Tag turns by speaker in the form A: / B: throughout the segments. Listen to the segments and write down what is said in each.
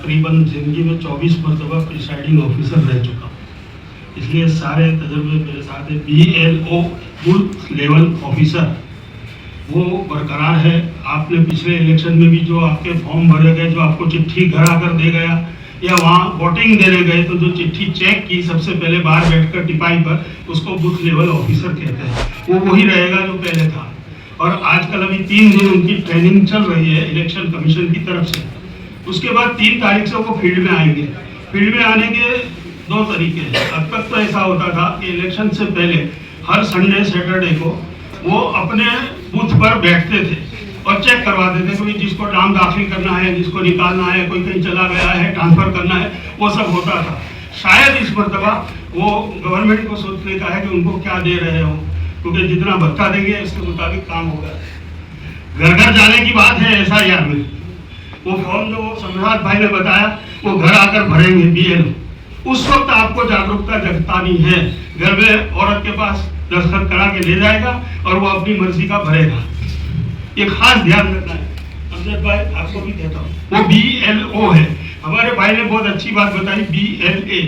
A: तकरीबन जिंदगी में 24 मरतबा प्रिसाइडिंग ऑफिसर रह चुका हूँ, इसलिए सारे तजुर्बे मेरे साथ है। BLO बूथ लेवल ऑफिसर वो बरकरार है। आपने पिछले इलेक्शन में भी जो आपके फॉर्म भरे गए, जो आपको चिट्ठी घर आकर दे गया या वहाँ वोटिंग देने गए तो जो चिट्ठी चेक की सबसे पहले बाहर बैठकर टिपाई पर, उसको बूथ लेवल ऑफिसर कहते हैं। वो वही रहेगा जो पहले था। और आजकल अभी 3 दिन उनकी ट्रेनिंग चल रही है इलेक्शन कमीशन की तरफ से। उसके बाद 3 तारीख से वो फील्ड में आएंगे। फील्ड में आने के 2 तरीके हैं। अब तक तो ऐसा होता था कि इलेक्शन से पहले हर संडे सैटरडे को वो अपने बूथ पर बैठते थे और चेक करवाते थे, कोई जिसको नाम दाखिल करना है, जिसको निकालना है, कोई कहीं चला गया है, ट्रांसफर करना है, वो सब होता था। शायद इस मरतबा वो गवर्नमेंट को सोचने का है कि उनको क्या दे रहे हो, क्योंकि जितना भत्ता देंगे उसके मुताबिक काम होगा। घर घर जाने की बात है SIR में। वो फॉर्म जो सम्राट भाई ने बताया वो घर आकर भरेंगे BLO। उस वक्त आपको जागरूकता जगानी है। घर में औरत के पास दस्तखत करा के ले जाएगा और वो अपनी मर्जी का भरेगा। ये खास ध्यान रखना है। अमजद भाई आपको भी कहता हूँ, वो BLO है। हमारे भाई ने बहुत अच्छी बात बताई, BLA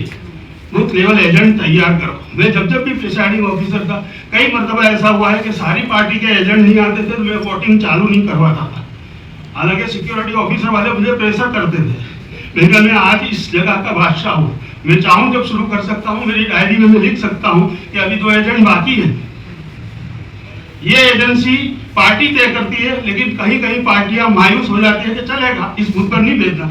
A: बूथ लेवल एजेंट तैयार करो। मैं जब भी प्रिसाइडिंग ऑफिसर था, कई मरतबा ऐसा हुआ है कि सारी पार्टी के एजेंट नहीं आते थे तो मैं वोटिंग चालू नहीं करवाता था। हालांकि सिक्योरिटी ऑफिसर वाले मुझे प्रेशर करते थे, लेकिन मैं आज इस जगह का बादशाह हूँ। मैं चाहूँ जब शुरू कर सकता हूँ। मेरी डायरी में मैं लिख सकता हूँ कि अभी 2 एजेंट बाकी हैं। ये एजेंसी पार्टी तय करती है, लेकिन कहीं कहीं पार्टियां मायूस हो जाती है कि चलेगा, इस बूथ पर नहीं भेजना।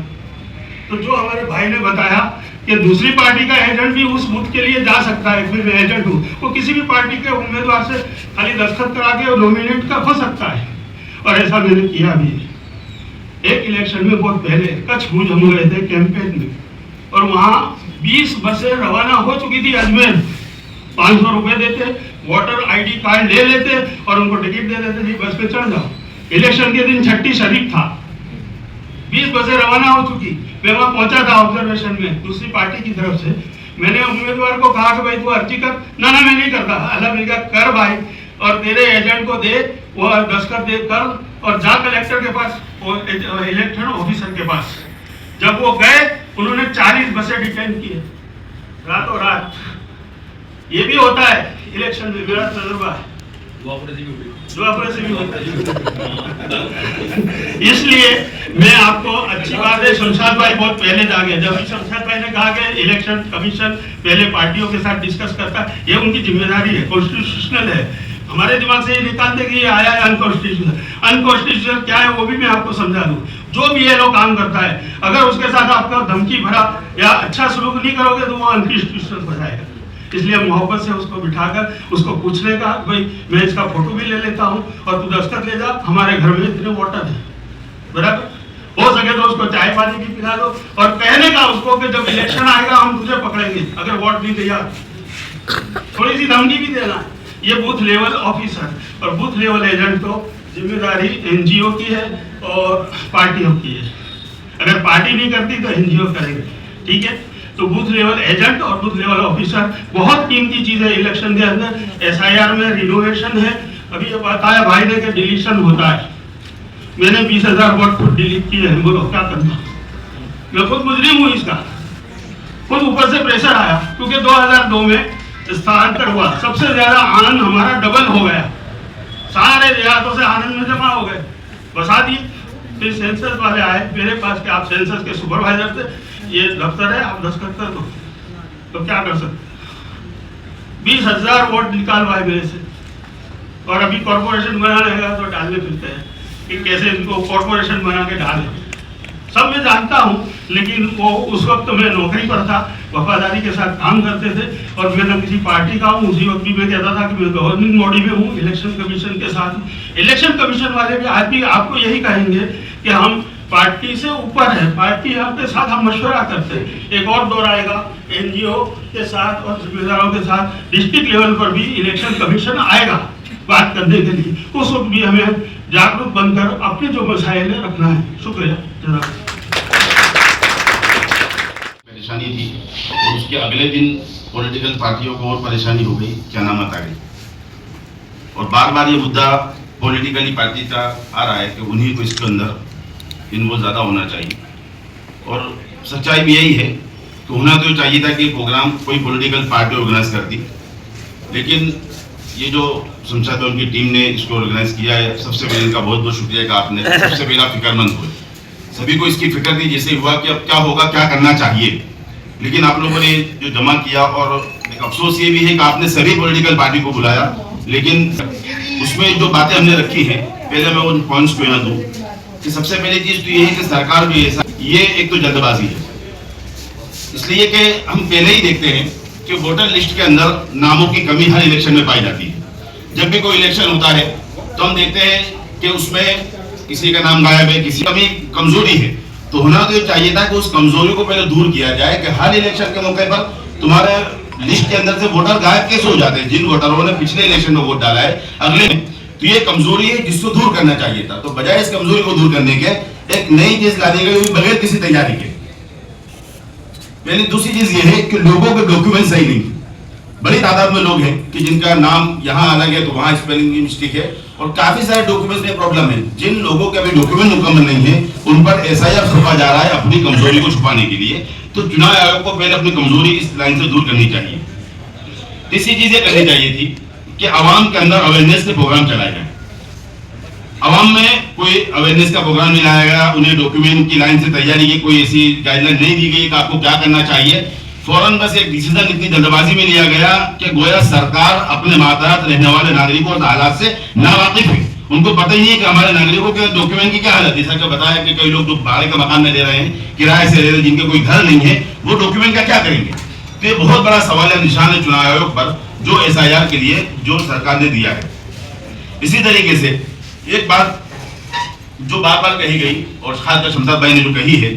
A: तो जो हमारे भाई ने बताया कि दूसरी पार्टी का एजेंट भी उस बूथ के लिए जा सकता है, फिर मैं एजेंट हूँ, वो किसी भी पार्टी के उम्मीदवार से खाली दस्तखत करा के नॉमिनेट कर हो सकता है। और ऐसा मैंने किया भी है। एक इलेक्शन में बहुत पहले कच्छ भुज हम गए थे कैंपेन में, और वहाँ 20 बसें रवाना हो चुकी थी अजमेर। 500 रुपए देते, वोटर ID कार्ड ले लेते और उनको टिकट दे देते, जी बस पे चढ़ जाओ। इलेक्शन के दिन छठी शरीफ था, 20 बसें रवाना हो चुकी। मैं वहाँ पहुंचा था ऑब्जर्वेशन में दूसरी पार्टी की तरफ से। मैंने उम्मीदवार को कहा कि भाई तू अर्जी कर। ना मैं नहीं करता। अल्लाह मिल गया, कर भाई, और तेरे एजेंट को दे, वो दस्तखत दे कर, और जा कलेक्टर के पास, इलेक्शन ऑफिसर के पास। जब वो गए, उन्होंने 40 बसें डिटेन किए रातों रात। ये भी होता है इलेक्शन में, मेरा तजुर्बा है। इसलिए मैं आपको अच्छी बात है, शमशाद भाई बहुत पहले जागे। जब शमशाद भाई ने कहा कि इलेक्शन कमीशन पहले पार्टियों के साथ डिस्कस करता है, ये उनकी जिम्मेदारी है, कॉन्स्टिट्यूशनल है। हमारे दिमाग से ये निकालते कि ये आया है अनकॉन्स्टिट्यूशनल। अनकॉन्स्टिट्यूशनल क्या है वो भी मैं आपको समझा दूं। जो भी ये लोग काम करता है, अगर उसके साथ आपका धमकी भरा या अच्छा सलूक नहीं करोगे तो वो अनकॉन्स्टिट्यूशनल हो जाएगा। इसलिए मोहब्बत से उसको बिठाकर उसको पूछने का, भाई मैं इसका फोटो भी ले लेता हूँ और तू दस्तखत ले जा, हमारे घर में इतने वोटर हैं, बराबर हो सके तो उसको चाय पानी भी पिला दो, और कहने का उसको कि जब इलेक्शन आएगा हम तुझे पकड़ेंगे अगर वोट नहीं दिया। थोड़ी सी धमकी भी देना है। ये बूथ लेवल ऑफिसर और बूथ लेवल एजेंट तो जिम्मेदारी NGO की है और पार्टियों की है। अगर पार्टी नहीं करती तो NGO करेंगे, ठीक है। तो बूथ लेवल एजेंट और बूथ लेवल ऑफिसर बहुत कीमती चीज है इलेक्शन के अंदर। SIR में रिनोवेशन है। अभी ये बताया भाई ने कि डिलीशन होता है। मैंने 20,000 वोट खुद डिलीट किए हैं, बोलो क्या करना। मैं खुद मुजरिम हूँ इसका। खुद ऊपर से प्रेशर आया क्योंकि 2002 में स्थानांतर हुआ, सबसे ज्यादा आनंद हमारा डबल हो गया। सारे देहातों से आनंद में जमा हो गए, बसा दिए। फिर सेंसस वाले आए मेरे पास कि आप सेंसस के सुपरवाइजर थे, ये दफ्तर है, आप दस्तखत कर दो। तो क्या कर सकते। 20,000 वोट निकालवाए मेरे से, और अभी कॉर्पोरेशन बनाने का तो डालने फिरते हैं कि कैसे इनको कॉर्पोरेशन बना के डालें। सब मैं जानता हूँ, लेकिन वो उस वक्त मैं नौकरी पर था, वफादारी के साथ काम करते थे, और मैं न किसी पार्टी का हूँ। उसी वक्त भी मैं कहता था कि मैं गवर्निंग बॉडी में हूँ, इलेक्शन कमीशन के साथ। इलेक्शन कमीशन वाले भी आज भी आपको यही कहेंगे कि हम पार्टी से ऊपर है, पार्टी के साथ हम मशवरा करते हैं। एक और दौर आएगा NGO के साथ और जिम्मेदारों के साथ, डिस्ट्रिक्ट लेवल पर भी इलेक्शन कमीशन आएगा बात करने के लिए। उस वक्त भी हमें जागरूक बनकर अपने जो मसाइल रखना है। शुक्रिया जनाब।
B: परेशानी थी और उसके अगले दिन पॉलिटिकल पार्टियों को और परेशानी हो गई, क्या नामत आ गई, और बार बार ये मुद्दा पॉलिटिकली पार्टी का आ रहा है कि उन्हीं को इसके अंदर इन्वॉल्व ज़्यादा होना चाहिए। और सच्चाई भी यही है कि होना तो चाहिए था कि प्रोग्राम कोई पॉलिटिकल पार्टी ऑर्गेनाइज करती, लेकिन ये जो संसद उनकी टीम ने इसको ऑर्गेनाइज किया है, सबसे पहले इनका बहुत बहुत शुक्रिया कि आपने सबसे पहला फिक्रमंद हुए, सभी को इसकी फिक्र थी जैसे हुआ कि अब क्या होगा, क्या करना चाहिए, लेकिन आप लोगों ने जो जमा किया, और एक अफसोस ये भी है कि आपने सभी पॉलिटिकल पार्टी को बुलाया, लेकिन उसमें जो बातें हमने रखी हैं, पहले मैं उन पॉइंट्स को यहाँ दूं कि सबसे पहली चीज तो ये है कि सरकार भी ऐसा, ये एक तो जल्दबाजी है, इसलिए कि हम पहले ही देखते हैं कि वोटर लिस्ट के अंदर नामों की कमी हर इलेक्शन में पाई जाती है। जब भी कोई इलेक्शन होता है तो हम देखते हैं कि उसमें किसी का नाम गायब है, किसी कमी कमजोरी है, तो होना तो चाहिए था कि उस कमजोरी को पहले दूर किया जाए कि हर इलेक्शन के मौके पर तुम्हारे लिस्ट के अंदर से वोटर गायब कैसे हो जाते हैं, जिन वोटरों ने पिछले इलेक्शन में वोट डाला है अगले, तो ये कमजोरी है जिसको दूर करना चाहिए था। तो बजाय इस कमजोरी को दूर करने के एक नई चीज लाने गई बगैर किसी तैयारी के। पहले दूसरी चीज ये है कि लोगों के डॉक्यूमेंट सही नहीं, बड़ी तादाद में लोग हैं कि जिनका नाम यहाँ अलग है तो वहां स्पेलिंग की मिस्टेक है, और काफी सारे डॉक्यूमेंट्स में प्रॉब्लम है। जिन लोगों के अभी डॉक्यूमेंट मुकम्मल नहीं है उन पर एसआईआर छुपा जा रहा है अपनी कमजोरी को छुपाने के लिए। तो चुनाव आयोग को पहले अपनी कमजोरी इस लाइन से दूर करनी चाहिए। तीसरी चीज ये करनी चाहिए थी कि आवाम के अंदर अवेयरनेस के प्रोग्राम चलाए जाए। आवाम में कोई अवेयरनेस का प्रोग्राम नहीं लाया गया, उन्हें डॉक्यूमेंट की लाइन से तैयारी की कोई ऐसी गाइडलाइन नहीं दी गई कि आपको क्या करना चाहिए। फौरन बस एक डिसीजन इतनी जल्दबाजी में लिया गया कि गोया सरकार अपने मातहत रहने वाले नागरिकों और हालात से नावाकिफ है, उनको पता ही नहीं कि हमारे नागरिकों के डॉक्यूमेंट की क्या हालत है। जैसा कि बताया कि कई लोग जो भाड़े का मकान में ले रहे हैं, किराए से ले रहे हैं, जिनके कोई घर नहीं है, वो डॉक्यूमेंट का क्या करेंगे। तो ये बहुत बड़ा सवाल है, निशान है चुनाव आयोग पर जो एसआईआर के लिए जो सरकार ने दिया है। इसी तरीके से एक बात जो बार बार कही गई और खासकर शमशाद भाई ने जो कही है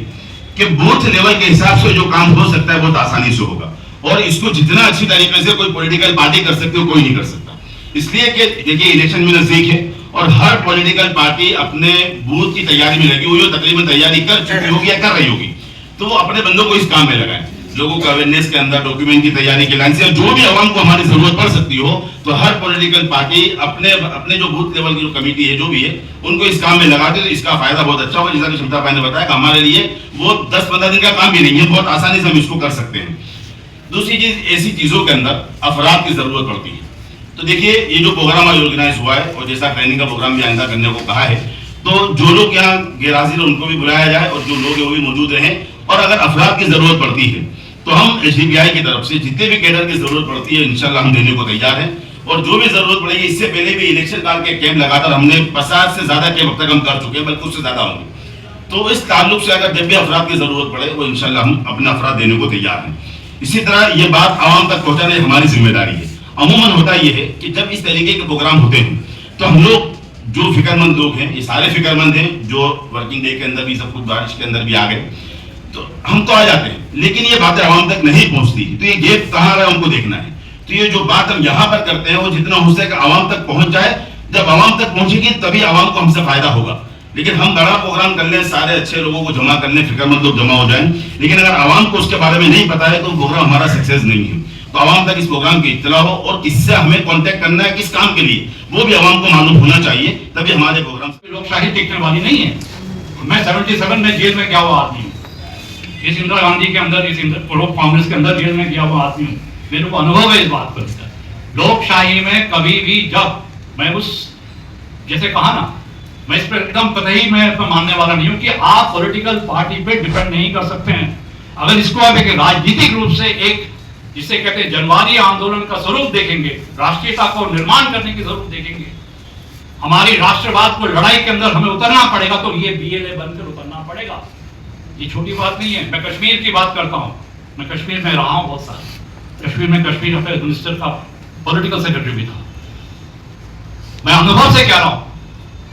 B: कि बूथ लेवल के हिसाब से जो काम हो सकता है बहुत आसानी से होगा, और इसको जितना अच्छी तरीके से कोई पॉलिटिकल पार्टी कर सकती हो कोई नहीं कर सकता। इसलिए कि देखिए इलेक्शन में नजदीक है और हर पॉलिटिकल पार्टी अपने बूथ की तैयारी में लगी हुई हो, तकरीबन तैयारी कर चुकी होगी या कर रही होगी, तो वो अपने बंदों को इस काम में लगाएं। लोगों को अवेयरनेस के अंदर डॉक्यूमेंट की तैयारी के लाइन से जो भी आवाम को हमारी जरूरत पड़ सकती हो, तो हर पॉलिटिकल पार्टी अपने अपने जो बूथ लेवल की जो कमेटी है जो भी है उनको इस काम में लगाते, तो इसका फायदा बहुत अच्छा होगा। जैसा कि शमशाद भाई ने बताया कि हमारे लिए वो 10-15 दिन का काम भी नहीं है, बहुत आसानी से हम इसको कर सकते हैं। दूसरी चीज, ऐसी चीजों के अंदर अफराद की जरूरत पड़ती है। तो देखिए ये जो प्रोग्राम आज ऑर्गेनाइज हुआ है और जैसा ट्रेनिंग का प्रोग्राम भी आइंदा करने को कहा है, तो जो लोग यहाँ गैर हाजिर है उनको भी बुलाया जाए और जो लोग है वो भी मौजूद रहे, और अगर अफराद की जरूरत पड़ती है तो हम एसडीपीआई की तरफ से जितने भी कैडर की जरूरत पड़ती है इंशाल्लाह हम देने को तैयार हैं। और जो भी जरूरत पड़ेगी, इससे पहले भी इलेक्शन काल के कैंप लगातार हमने 50 से ज्यादा कैंप अब तक हम कर चुके हैं, बल्कि उससे ज्यादा होंगे। तो इस ताल्लुक से अगर जब भी अफराद की जरूरत पड़े वो इंशाल्लाह हम अपने अफराद देने को तैयार हैं। इसी तरह ये बात आवाम तक पहुंचाने हमारी जिम्मेदारी है। अमूमन होता यह है कि जब इस तरीके के प्रोग्राम होते हैं तो हम लोग जो फिक्रमंद लोग हैं, ये सारे फिक्रमंद हैं जो वर्किंग डे के अंदर भी सब कुछ बारिश के अंदर भी आ गए, तो हम तो आ जाते हैं, लेकिन ये बातें आवाम तक नहीं पहुंचती। तो ये गैप कहाँ है हमको देखना है। तो ये जो बात हम यहाँ पर करते हैं वो जितना हो सके आवाम तक पहुंच जाए। जब आवाम तक पहुंचेगी तभी आवाम को हमसे फायदा होगा। लेकिन हम बड़ा प्रोग्राम कर लें, सारे अच्छे लोगों को जमा कर लें, फिक्रमंद लोग जमा हो जाएं, लेकिन अगर आवाम को उसके बारे में नहीं पता है तो प्रोग्राम हमारा सक्सेस नहीं है। तो आवाम तक इस प्रोग्राम की इत्तला हो और किससे हमें कांटेक्ट करना है, किस काम के लिए, वो भी आवाम को मालूम होना चाहिए, तभी हमारे प्रोग्राम।
C: लोकशाही टिकने वाली नहीं है। मैं 77 में जेल में गया हुआ आदमी हूँ, इस इंदिरा गांधी के अंदर, इस कांग्रेस के अंदर जेल में गया हुआ आदमी हूँ, मेरे को अनुभव है इस बात पर। लोकशाही में कभी भी जब मैं उस जैसे कहा ना, मैं इस पर एकदम कतई मैं मानने वाला नहीं हूं कि आप पॉलिटिकल पार्टी पे डिपेंड नहीं कर सकते हैं। अगर इसको आप एक राजनीतिक रूप से एक जिसे कहते हैं जनवादी आंदोलन का स्वरूप देखेंगे, राष्ट्रीयता को निर्माण करने की जरूरत देखेंगे, हमारी राष्ट्रवाद को लड़ाई के अंदर हमें उतरना पड़ेगा, तो ये बीएलए बनकर उतरना पड़ेगा। ये छोटी बात नहीं है। मैं कश्मीर की बात करता हूँ, मैं कश्मीर में रहा हूँ बहुत साल, कश्मीर में कश्मीर अफेयर मिनिस्टर का पॉलिटिकल सेक्रेटरी भी था। मैं अनुभव से कह रहा हूं,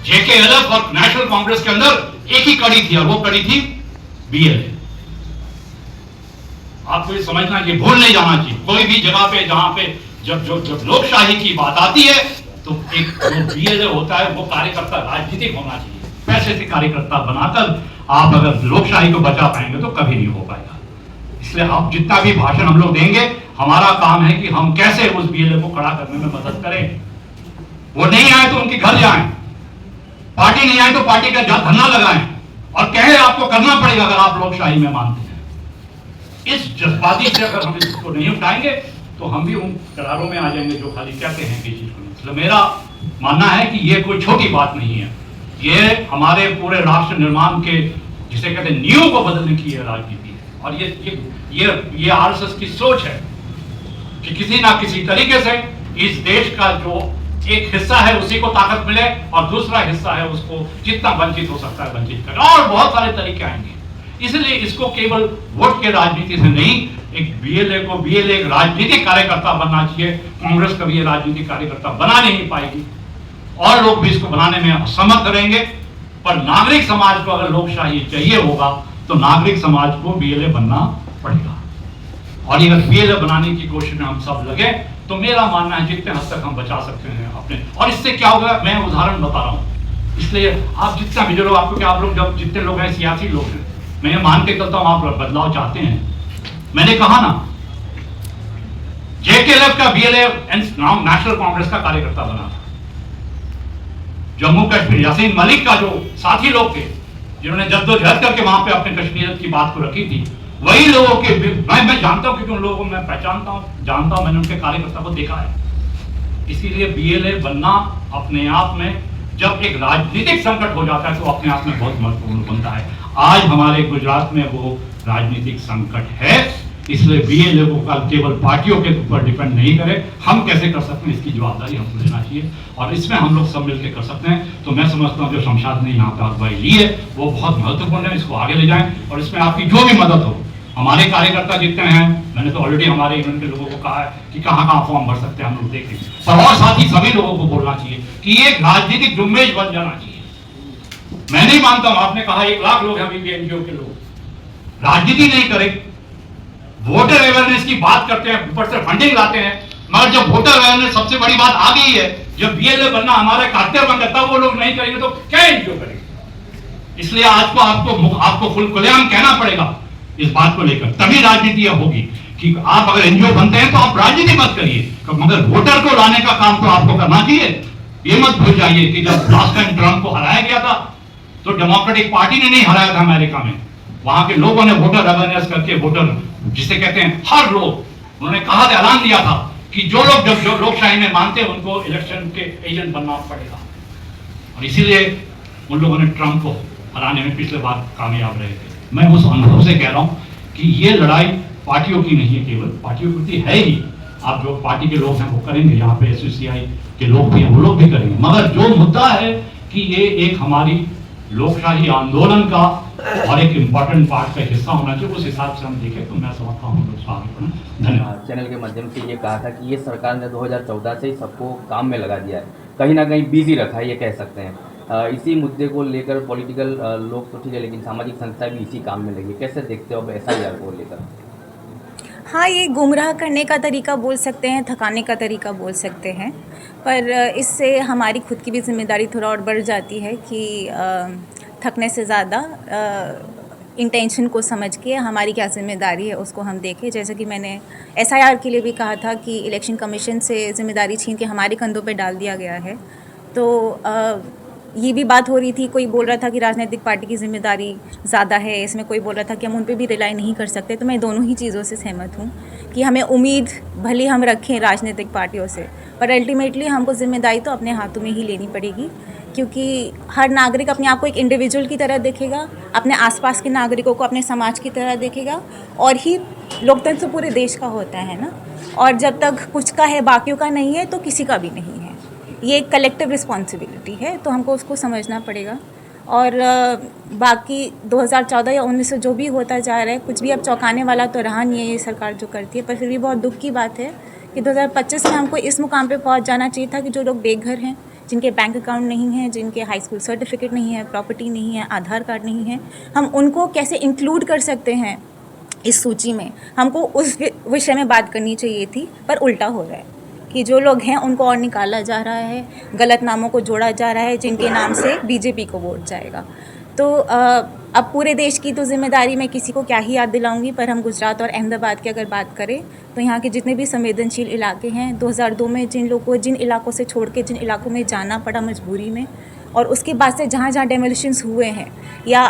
C: जेकेएलएफ और नेशनल कांग्रेस के अंदर एक ही कड़ी थी और वो कड़ी थी बीएलए। आपको ये समझना, ये भूल नहीं जाना चाहिए। कोई भी जगह पे जहां पे जब लोकशाही की बात आती है तो एक जो बीएलए होता है वो कार्यकर्ता राजनीतिक होना चाहिए। पैसे से कार्यकर्ता बनाकर आप अगर लोकशाही को बचा पाएंगे तो कभी नहीं हो पाएगा। इसलिए आप जितना भी भाषण हम लोग देंगे, हमारा काम है कि हम कैसे उस बीएलए को खड़ा करने में मदद करें। वो नहीं आए तो उनके घर जाएं, पार्टी नहीं आए तो पार्टी का धरना लगाएं और कहें आपको करना पड़ेगा अगर आप लोकशाही में मानते हैं। इस जज्बाती से अगर हम इसको नहीं उठाएंगे तो हम भी उन करारों में आ जाएंगे जो खाली कहते हैं कि चीज को। तो मेरा मानना है कि ये कोई छोटी बात नहीं है, ये हमारे पूरे राष्ट्र निर्माण के जिसे कहते हैं नींव को बदलने की ये राजनीति है। और ये आरएसएस की सोच है कि किसी ना किसी तरीके से इस देश का जो एक हिस्सा है उसी को ताकत मिले और दूसरा हिस्सा है उसको जितना वंचित हो सकता है वंचित करें, और बहुत सारे तरीके आएंगे। इसलिए इसको केवल वोट के राजनीति से नहीं, एक बीएलए एक राजनीतिक कार्यकर्ता बनना चाहिए। कांग्रेस कभी ये राजनीतिक कार्यकर्ता बना नहीं पाएगी और लोग भी इसको बनाने में असमर्थ रहेंगे। पर नागरिक समाज को अगर लोकशाही चाहिए होगा तो नागरिक समाज को बीएलए बनना पड़ेगा। और अगर बीएलए बनाने की कोशिश में हम सब लगे तो मेरा मानना है जितने हद तक हम बचा सकते हैं अपने। और इससे क्या होगा, मैं उदाहरण बता रहा हूं, इसलिए आप जितना भी जो लोग आपको क्या आप लोग जब जितने लोग हैं सियासी लोग हैं, मैं ये मान के चलता हूं आप बदलाव चाहते हैं। मैंने कहा ना, जेकेएलएफ का बीएलए नेशनल कांग्रेस का कार्यकर्ता बना था। जम्मू कश्मीर यासीन मलिक का जो साथी लोग थे जिन्होंने जद्दोजहद करके वहां पे अपने कश्मीर की बात को रखी थी, वही लोगों के मैं जानता हूं क्योंकि उन लोगों को मैं पहचानता हूं, जानता हूं, मैंने उनके कार्यकर्ता को देखा है। इसीलिए बीएलए बनना अपने आप में जब एक राजनीतिक संकट हो जाता है तो अपने आप में बहुत महत्वपूर्ण बनता है। आज हमारे गुजरात में वो राजनीतिक संकट है, इसलिए बीएलए को केवल पार्टियों के ऊपर डिपेंड नहीं करें, हम कैसे कर सकते हैं इसकी जवाबदारी हमको लेना चाहिए और इसमें हम लोग सब मिलकर कर सकते हैं। तो मैं समझता हूँ जो शमशाद ने यहाँ पे अगुवाई ली है वो बहुत महत्वपूर्ण है, इसको आगे ले जाएं और इसमें आपकी जो भी मदद हो। हमारे कार्यकर्ता जितने हैं, मैंने तो ऑलरेडी हमारे यूनियन के लोगों को कहा है कि कहाँ फॉर्म भर सकते हैं हम लोग देखें, पर और साथ ही सभी लोगों को बोलना चाहिए कि ये एक राजनीतिक जुम्मेश बन जाना चाहिए। मैं नहीं मानता हूं, आपने कहा 1 लाख लोग हैं अभी भी एनजीओ के लोग, राजनीति नहीं करें, वोटर अवेयरनेस की बात करते हैं, ऊपर से फंडिंग लाते हैं, मगर जब वोटर अवेयरनेस सबसे बड़ी बात आ गई है, जब बीएलए बनना हमारे कर्तव्य बन गया तब वो लोग नहीं करेंगे तो क्या एनजीओ करेंगे। इसलिए आज को आपको खुलेआम कहना पड़ेगा इस बात को लेकर, तभी राजनीति होगी कि आप अगर एनजीओ बनते हैं तो आप राजनीति मत करिए, मगर वोटर को लाने का काम तो आपको करना चाहिए। ये मत भूल जाइए कि जब लास्ट टाइम ट्रंप को हराया गया था तो डेमोक्रेटिक पार्टी ने नहीं हराया था अमेरिका में, वहां के लोगों ने वोटर अवेयरनेस करके, वोटर जिसे कहते हैं हर लोग, उन्होंने कहा था, ऐलान दिया था कि जो लोग जब जो लोकशाही में मानते हैं उनको इलेक्शन के एजेंट बनना पड़ेगा। और इसीलिए उन लोगों ने ट्रंप को हराने में पिछले बार कामयाब रहे थे। मैं उस अनुभव से कह रहा हूं कि ये लड़ाई पार्टियों की नहीं है, केवल पार्टियों की है ही, आप जो पार्टी के लोग हैं वो करेंगे, यहाँ पे एसयूसीआई के लोग भी हैं वो लोग भी करेंगे, मगर जो मुद्दा है कि ये एक हमारी लोकशाही आंदोलन का और एक इम्पोर्टेंट पार्ट का हिस्सा होना चाहिए, उस हिसाब से हम देखें तो मैं समझता हूँ हम लोग आगे बढ़ें। धन्यवाद।
D: चैनल के माध्यम से ये कहा था कि ये सरकार ने 2014 से ही सबको काम में लगा दिया है, कहीं ना कहीं बिजी रखा है, ये कह सकते हैं। इसी मुद्दे को लेकर पॉलिटिकल लोग तो ठीक है, लेकिन सामाजिक संस्था भी इसी काम में लगी, कैसे देखते हो अब एसआईआर को लेकर?
E: हाँ, ये गुमराह करने का तरीका बोल सकते हैं, थकाने का तरीका बोल सकते हैं, पर इससे हमारी खुद की भी जिम्मेदारी थोड़ा और बढ़ जाती है कि थकने से ज़्यादा इंटेंशन को समझ के हमारी क्या जिम्मेदारी है उसको हम देखें। जैसे कि मैंने एसआईआर के लिए भी कहा था कि इलेक्शन कमीशन से जिम्मेदारी छीन के हमारे कंधों पे डाल दिया गया है, तो ये भी बात हो रही थी, कोई बोल रहा था कि राजनीतिक पार्टी की जिम्मेदारी ज़्यादा है इसमें, कोई बोल रहा था कि हम उन पे भी रिलाई नहीं कर सकते। तो मैं दोनों ही चीज़ों से सहमत हूँ कि हमें उम्मीद भले हम रखें राजनीतिक पार्टियों से, पर अल्टीमेटली हमको जिम्मेदारी तो अपने हाथों में ही लेनी पड़ेगी, क्योंकि हर नागरिक अपने आप को एक इंडिविजुअल की तरह देखेगा, अपने आसपास के नागरिकों को अपने समाज की तरह देखेगा, और ही लोकतंत्र पूरे देश का होता है ना। और जब तक कुछ का है बाकियों का नहीं है तो किसी का भी नहीं है, ये एक कलेक्टिव रिस्पॉन्सिबिलिटी है, तो हमको उसको समझना पड़ेगा। और बाकी 2014 या 19 से जो भी होता जा रहा है, कुछ भी अब चौंकाने वाला तो रहा नहीं है ये सरकार जो करती है, पर फिर भी बहुत दुख की बात है कि 2025 में हमको इस मुकाम पे पहुंच जाना चाहिए था कि जो लोग बेघर हैं, जिनके बैंक अकाउंट नहीं है, जिनके हाई स्कूल सर्टिफिकेट नहीं है, प्रॉपर्टी नहीं है, आधार कार्ड नहीं है, हम उनको कैसे इंक्लूड कर सकते हैं इस सूची में। हमको उस विषय में बात करनी चाहिए थी, पर उल्टा हो रहा है कि जो लोग हैं उनको और निकाला जा रहा है, गलत नामों को जोड़ा जा रहा है जिनके नाम से बीजेपी को वोट जाएगा। तो अब पूरे देश की तो जिम्मेदारी मैं किसी को क्या ही याद दिलाऊंगी, पर हम गुजरात और अहमदाबाद की अगर बात करें तो यहाँ के जितने भी संवेदनशील इलाके हैं, 2002 में जिन लोगों को जिन इलाकों से छोड़ के जिन इलाकों में जाना पड़ा मजबूरी में, और उसके बाद से जहाँ जहाँ डेमोलिशंस हुए हैं या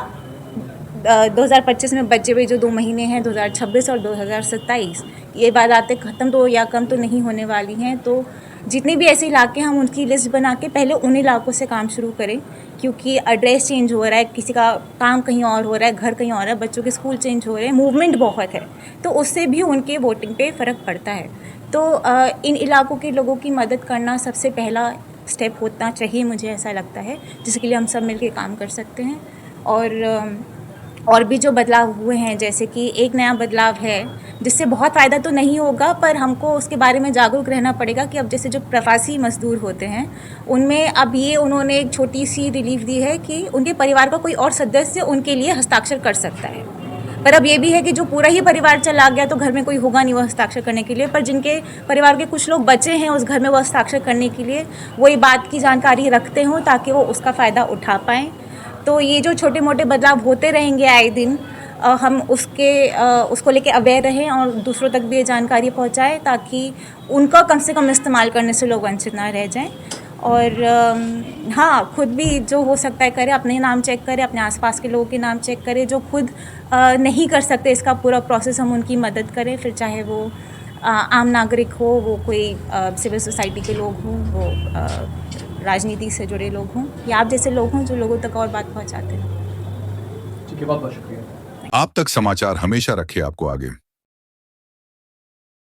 E: 2025 में बचे हुए जो 2 महीने हैं 2026 और 2027, ये बारातें ख़त्म तो या कम तो नहीं होने वाली हैं। तो जितने भी ऐसे इलाके हम उनकी लिस्ट बना के पहले उन इलाकों से काम शुरू करें, क्योंकि एड्रेस चेंज हो रहा है, किसी का काम कहीं और हो रहा है, घर कहीं और है, बच्चों के स्कूल चेंज हो रहे हैं, मूवमेंट बहुत है, तो उससे भी उनके वोटिंग पे फ़र्क पड़ता है। तो इन इलाकों के लोगों की मदद करना सबसे पहला स्टेप होना चाहिए, मुझे ऐसा लगता है, जिसके लिए हम सब मिलकर काम कर सकते हैं। और भी जो बदलाव हुए हैं, जैसे कि एक नया बदलाव है जिससे बहुत फ़ायदा तो नहीं होगा, पर हमको उसके बारे में जागरूक रहना पड़ेगा कि अब जैसे जो प्रवासी मज़दूर होते हैं उनमें अब ये उन्होंने एक छोटी सी रिलीफ दी है कि उनके परिवार का कोई और सदस्य उनके लिए हस्ताक्षर कर सकता है। पर अब ये भी है कि जो पूरा ही परिवार चला गया तो घर में कोई होगा नहीं वो हस्ताक्षर करने के लिए, पर जिनके परिवार के कुछ लोग बचे हैं उस घर में वो हस्ताक्षर करने के लिए वो ये बात की जानकारी रखते हों ताकि वो उसका फ़ायदा उठा पाएँ। तो ये जो छोटे मोटे बदलाव होते रहेंगे आए दिन, हम उसको लेके अवेयर रहें और दूसरों तक भी ये जानकारी पहुंचाएं ताकि उनका कम से कम इस्तेमाल करने से लोग वंचित ना रह जाएं। और हाँ, खुद भी जो हो सकता है करें, अपने नाम चेक करें, अपने आसपास के लोगों के नाम चेक करें, जो खुद नहीं कर सकते इसका पूरा प्रोसेस हम उनकी मदद करें, फिर चाहे वो आम नागरिक हो, वो कोई सिविल सोसाइटी के लोग हों, वो राजनीति से जुड़े लोग हों या आप जैसे लोग हों जो लोगों तक और बात पहुंचाते हैं।
F: ठीक है, बहुत बहुत शुक्रिया।
G: आप तक समाचार हमेशा रखे आपको आगे।